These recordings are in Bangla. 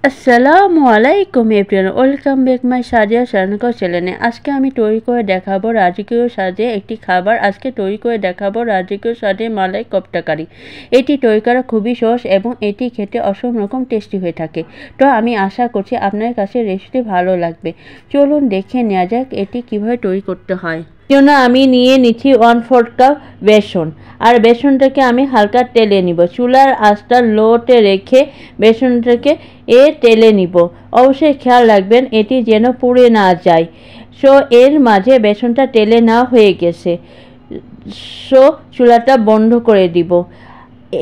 আসসালামু আলাইকুম everyone, welcome back my Sadia রান্নাঘর চ্যানেলে। আজকে আমি তৈরি করে দেখাবো রাজকীয় স্বাদে একটি খাবার। আজকে তৈরি করে দেখাবো রাজকীয় স্বাদে মালাই কোপ্তা কারি। এটি তৈরি করা খুবই সহজ এবং এটি খেতে অসম রকম টেস্টি হয়ে থাকে। তো আমি আশা করছি আপনার কাছে রেসিপি ভালো লাগবে। চলুন দেখে নেওয়া যাক এটি কিভাবে তৈরি করতে হয়। জন্য আমি নিয়ে নিচ্ছি 1/4 কাপ বেসন। আর বেসনটাকে আমি হালকা তেলে নিব। চুলার আঁচটা লোতে রেখে বেসনটাকে তেলে নিব। অবশ্যই খেয়াল রাখবেন এটি যেন পুড়ে না যায়। সো এর মাঝে বেসনটা তেলে না হয়ে গেছে, সো চুলাটা বন্ধ করে দিব।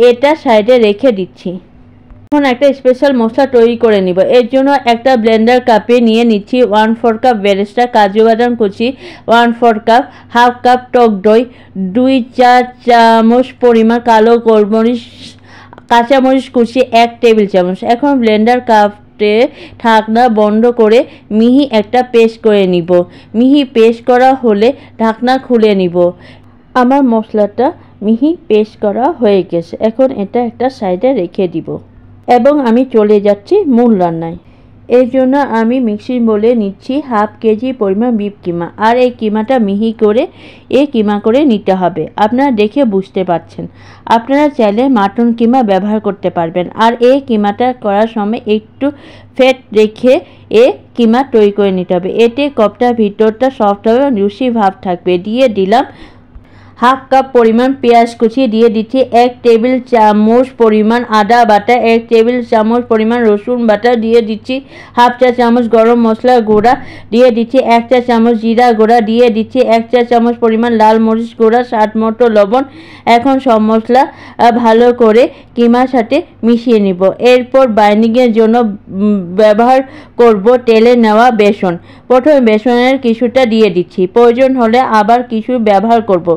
এটা সাইডে রেখে দিচ্ছি। এখন একটা স্পেশাল মশলা তৈরি করে নিব। এর জন্য একটা ব্লেন্ডার কাপে নিয়ে নিচ্ছি 1/4 কাপ বেরেস্তা, কাজু বাদাম কুচি 1/4 কাপ, হাফ কাপ টক দই, 2-4 চামচ পরিমাণ কালো গোলমরিচ, কাঁচামরিচ কুচি 1 টেবিল চামচ। এখন ব্লেন্ডার কাপে ঢাকনা বন্ধ করে মিহি একটা পেস্ট করে নিব। মিহি পেস্ট করা হলে ঢাকনা খুলে নিব। আমার মশলাটা মিহি পেস্ট করা হয়ে গেছে। এখন এটা একটা সাইডে রেখে দিব এবং আমি চলে যাচ্ছি মূল রান্নায়। এর জন্য আমি মিক্সির বলে নিচ্ছি হাফ কেজি পরিমাণ বিফ কিমা। আর এই কিমাটা মিহি করে কিমা করে নিতে হবে। আপনারা দেখে বুঝতে পারছেন। আপনারা চাইলে মাটন কিমা ব্যবহার করতে পারবেন। আর এই কিমাটা করার সময় একটু ফ্যাট রেখে কিমা তৈরি করে নিতে হবে। এতে কোপ্তার ভিতরটা সফট হবে, জুসি ভাব থাকবে। দিয়ে দিলাম হাফ কাপ পরিমাণ পেঁয়াজ কুচি, দিয়ে দিচ্ছি 1 টেবিল চামচ পরিমাণ আদা বাটা, 1 টেবিল চামচ পরিমাণ রসুন বাটা, দিয়ে দিচ্ছি হাফ চা চামচ গরম মশলা গুঁড়া, দিয়ে দিচ্ছি 1 চা চামচ জিরা গুঁড়া, দিয়ে দিচ্ছি 1 চা চামচ পরিমাণ লাল মরিচ গুঁড়া, স্বাদ মতো লবণ। এখন সব মশলা ভালো করে কিমার সাথে মিশিয়ে নিব। এরপর বাইন্ডিংয়ের জন্য ব্যবহার করব তেলে নেওয়া বেসন। প্রথমে বেসনের কিছুটা দিয়ে দিচ্ছি, প্রয়োজন হলে আবার কিছু ব্যবহার করব।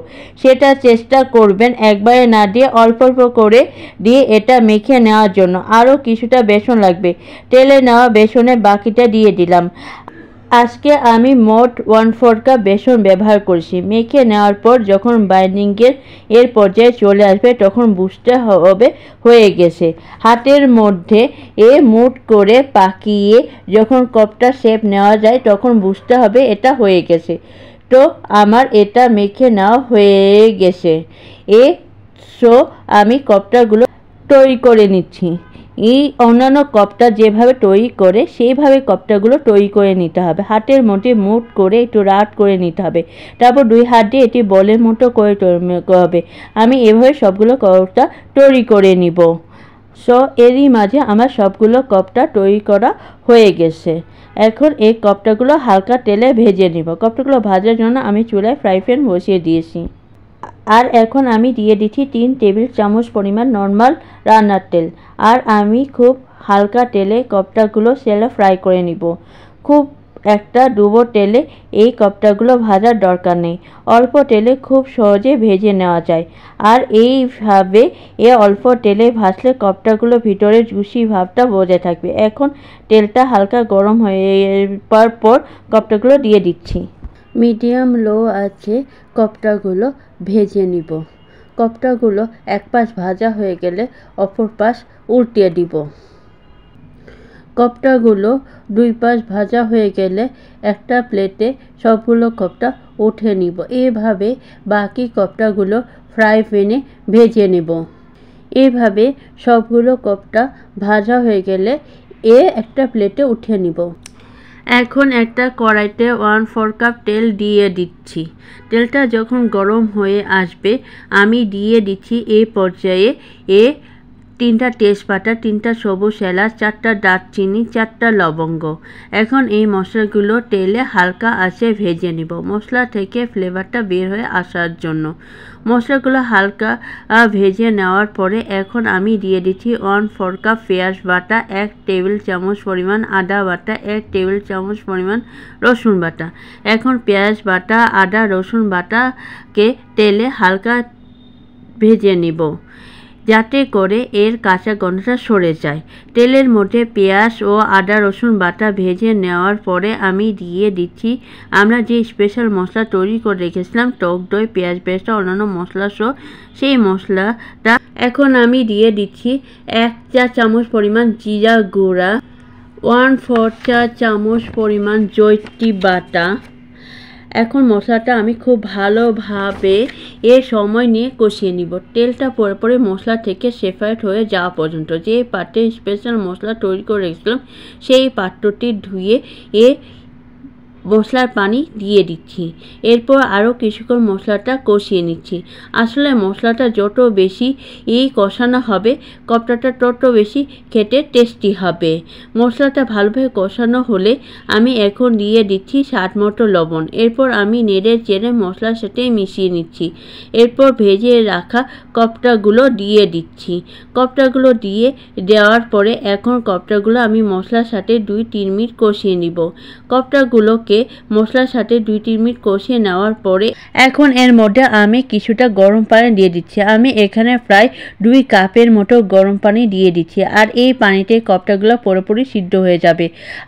সেটা চেষ্টা করবেন একবারে না দিয়ে অল্প অল্প করে দিয়ে এটা মেখে নেওয়ার জন্য। আরও কিছুটা বেসন লাগবে। তেলে নেওয়া বেসনের বাকিটা দিয়ে দিলাম। আজকে আমি মোট 1/4 কাপ বেসন ব্যবহার করছি। মেখে নেওয়ার পর যখন বাইন্ডিংয়ের পর্যায়ে চলে আসবে তখন বুঝতে হবে হয়ে গেছে। হাতের মধ্যে মুঠ করে পাকিয়ে যখন কোপ্তা শেপ নেওয়া যায় তখন বুঝতে হবে এটা হয়ে গেছে। তো আমার এটা মেখে নেওয়া হয়ে গেছে। সো আমি কোপ্তাগুলো তৈরি করে নিচ্ছি। এই অন্যান্য কোপ্তা যেভাবে তৈরি করে সেইভাবে কোপ্তাগুলো তৈরি করে নিতে হবে। হাতের মধ্যে মুঠ করে একটু রাউন্ড করে নিতে হবে। তারপর 2 হাত দিয়ে এটি বলের মতো করে হবে। আমি এভাবে সবগুলো কোপ্তা তৈরি করে নিব। সো এরই মাঝে আমার সবগুলো কোপ্তা তৈরি করা হয়ে গেছে। এখন এই কোপ্তাগুলো হালকা তেলে ভেজে নিব। কোপ্তাগুলো ভাজার জন্য আমি চুলায় ফ্রাই প্যান বসিয়ে দিয়েছি। আর এখন আমি দিয়ে দিচ্ছি 3 টেবিল চামচ পরিমাণ নর্মাল রান্নার তেল। আর আমি খুব হালকা তেলে কোপ্তাগুলো শ্যালো ফ্রাই করে নিব। খুব একটা ডুবো তেলে এই কোপ্তাগুলো ভাজার দরকার নেই। অল্প তেলে খুব সহজে ভেজে নেওয়া যায়। আর এইভাবে অল্প তেলে ভাজলে কোপ্তাগুলো ভিতরে জুসি ভাবটা বজায় থাকবে। এখন তেলটা হালকা গরম হয়ে যাওয়ার পর কোপ্তাগুলো দিয়ে দিচ্ছি। মিডিয়াম লো আছে কোপ্তাগুলো ভেজে নিব। কোপ্তাগুলো এক পাশ ভাজা হয়ে গেলে অপর পাশ উল্টিয়ে দিব। কোপ্তাগুলো 2 পাশ ভাজা হয়ে গেলে একটা প্লেটে সবগুলো কোপ্তা উঠে নিব। এভাবে বাকি কোপ্তাগুলো ফ্রাই প্যানে ভেজে নেব। এভাবে সবগুলো কোপ্তা ভাজা হয়ে গেলে একটা প্লেটে উঠে নিব। এখন একটা কড়াইতে 1/4 কাপ তেল দিয়ে দিচ্ছি। তেলটা যখন গরম হয়ে আসবে আমি দিয়ে দিচ্ছি এই পর্যায়ে 3টা তেজপাতা, 3টা সবুজ এলাচ, 4টা দারচিনি, 4টা লবঙ্গ। এখন এই মশলাগুলো তেলে হালকা আঁচে ভেজে নিব মশলা থেকে ফ্লেভারটা বের হয়ে আসার জন্য। মশলাগুলো হালকা ভেজে নেওয়ার পরে এখন আমি দিয়ে দিচ্ছি 1/4 কাপ পেঁয়াজ বাটা, 1 টেবিল চামচ পরিমাণ আদা বাটা, 1 টেবিল চামচ পরিমাণ রসুন বাটা। এখন পেঁয়াজ বাটা, আদা, রসুন বাটাকে তেলে হালকা ভেজে নিব যাতে করে এর কাঁচা গন্ধটা সরে যায়। তেলের মধ্যে পেঁয়াজ ও আদা রসুন বাটা ভেজে নেওয়ার পরে আমি দিয়ে দিচ্ছি আমরা যে স্পেশাল মশলা তৈরি করে রেখেছিলাম, টক দই, পেঁয়াজ পেস্ট, অন্যান্য মশলা সহ সেই মশলাটা। এখন আমি দিয়ে দিচ্ছি 1 চা চামচ পরিমাণ জিরা গুঁড়া, 1/4 চা চামচ পরিমাণ জৈত্রী বাটা। এখন মশলাটা আমি খুব ভালোভাবে সময় নিয়ে কষিয়ে নিব। তেলটা পরে মশলা থেকে সেপারেট হয়ে যাওয়া পর্যন্ত। যে পাত্রে স্পেশাল মশলা তৈরি করে রেখেছিলাম সেই পাত্রটি ধুয়ে মশলার পানি দিয়ে দিচ্ছি। এরপর আরও কিছুক্ষণ মশলাটা কষিয়ে নিচ্ছি। আসলে মশলাটা যত বেশি কষানো হবে কপ্তাটা তত বেশি খেতে টেস্টি হবে। মশলাটা ভালোভাবে কষানো হলে আমি এখন দিয়ে দিচ্ছি স্বাদ মতো লবণ। এরপর আমি নেড়ে চেড়ে মশলার সাথে মিশিয়ে নিচ্ছি। এরপর ভেজে রাখা কপ্তাগুলো দিয়ে দিচ্ছি। কপ্তাগুলো দেওয়ার পরে এখন কপ্তাগুলো আমি মশলার সাথে 2-3 মিনিট কষিয়ে নিব। কপ্তাগুলোকে মশলার সাথে 2-3 মিনিট কষিয়ে নেওয়ার পরে এখন এর মধ্যে আমি কিছুটা গরম পানি দিয়ে দিচ্ছি। আমি এখানে প্রায় 2 কাপের মতো গরম পানি দিয়ে দিচ্ছি। আর এই পানিতে কপ্তাগুলো পুরোপুরি সিদ্ধ হয়ে যাবে।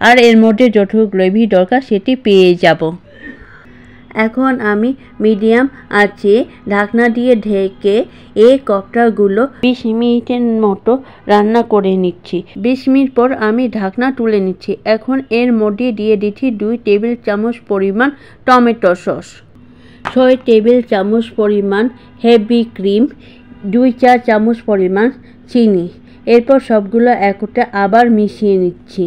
আর এর মধ্যে যতটুকু গ্রেভি দরকার সেটি পেয়ে যাব। এখন আমি মিডিয়াম আঁচে ঢাকনা দিয়ে ঢেকে এই কপ্তাগুলো 20 মিনিটের মতো রান্না করে নিচ্ছি। 20 মিনিট পর আমি ঢাকনা তুলে নিচ্ছি। এখন এর মধ্যে দিয়ে দিচ্ছি 2 টেবিল চামচ পরিমাণ টমেটো সস, 6 টেবিল চামচ পরিমাণ হেভি ক্রিম, 2 চা চামচ পরিমাণ চিনি। এরপর সবগুলো একসাথে আবার মিশিয়ে নিচ্ছি।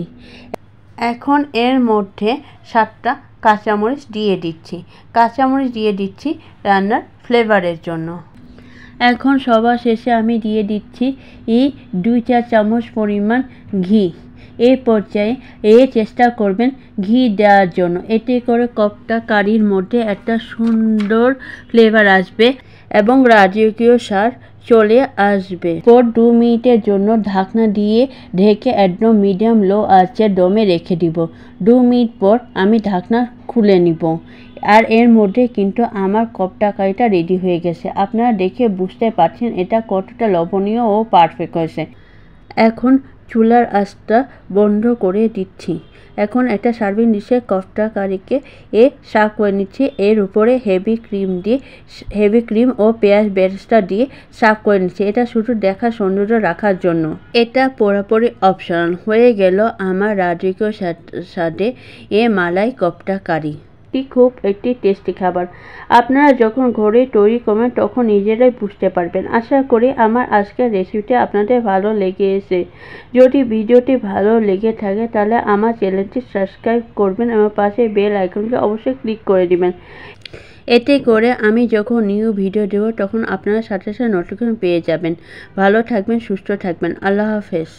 এখন এর মধ্যে 7টা কাঁচামরিচ দিয়ে দিচ্ছি। কাঁচামরিচ দিয়ে দিচ্ছি রান্নার ফ্লেভারের জন্য। এখন সবার শেষে আমি দিয়ে দিচ্ছি 2 চা চামচ পরিমাণ ঘি। এই পর্যায়ে চেষ্টা করবেন ঘি দেওয়ার জন্য। এতে করে কপ্তা কারির মধ্যে একটা সুন্দর ফ্লেভার আসবে এবং রাজকীয় স্বাদ চলে আসবে। পর 2 মিনিটের জন্য ঢাকনা দিয়ে ঢেকে একদম মিডিয়াম লো আঁচে দমে রেখে দিব। 2 মিনিট পর আমি ঢাকনা খুলে নিব। আর এর মধ্যে কিন্তু আমার কপ্তা কারিটা রেডি হয়ে গেছে। আপনারা দেখে বুঝতে পারছেন এটা কতটা লবণীয় ও পারফেক্ট হয়েছে। এখন চুলার আঁচটা বন্ধ করে দিচ্ছি। এখন একটা সার্ভিং ডিশে কপ্তা কারিকে সার্ভ করে নিচ্ছি। এর উপরে হেভি ক্রিম ও পেঁয়াজ বেরেস্তা দিয়ে সার্ভ করে নিচ্ছি। এটা শুধু দেখার সৌন্দর্য রাখার জন্য। এটা পুরোপুরি অপশনাল। হয়ে গেল আমার রাজকীয় স্বাদে মালাই কপ্তা কারি। খুব একটি টেস্টি খাবার। আপনারা যখন ঘরে তৈরি করবেন তখন নিজেরাই বুঝতে পারবেন। আশা করি আমার আজকের রেসিপিটি আপনাদের ভালো লেগেছে। যদি ভিডিওটি ভালো লেগে থাকে তাহলে আমার চ্যানেলটি সাবস্ক্রাইব করবেন এবং পাশে বেল আইকনকে অবশ্যই ক্লিক করে দিবেন। এতে করে আমি যখন নিউ ভিডিও দেব তখন আপনারা সাথে সাথে নোটিফিকেশন পেয়ে যাবেন। ভালো থাকবেন, সুস্থ থাকবেন। আল্লাহ হাফেজ।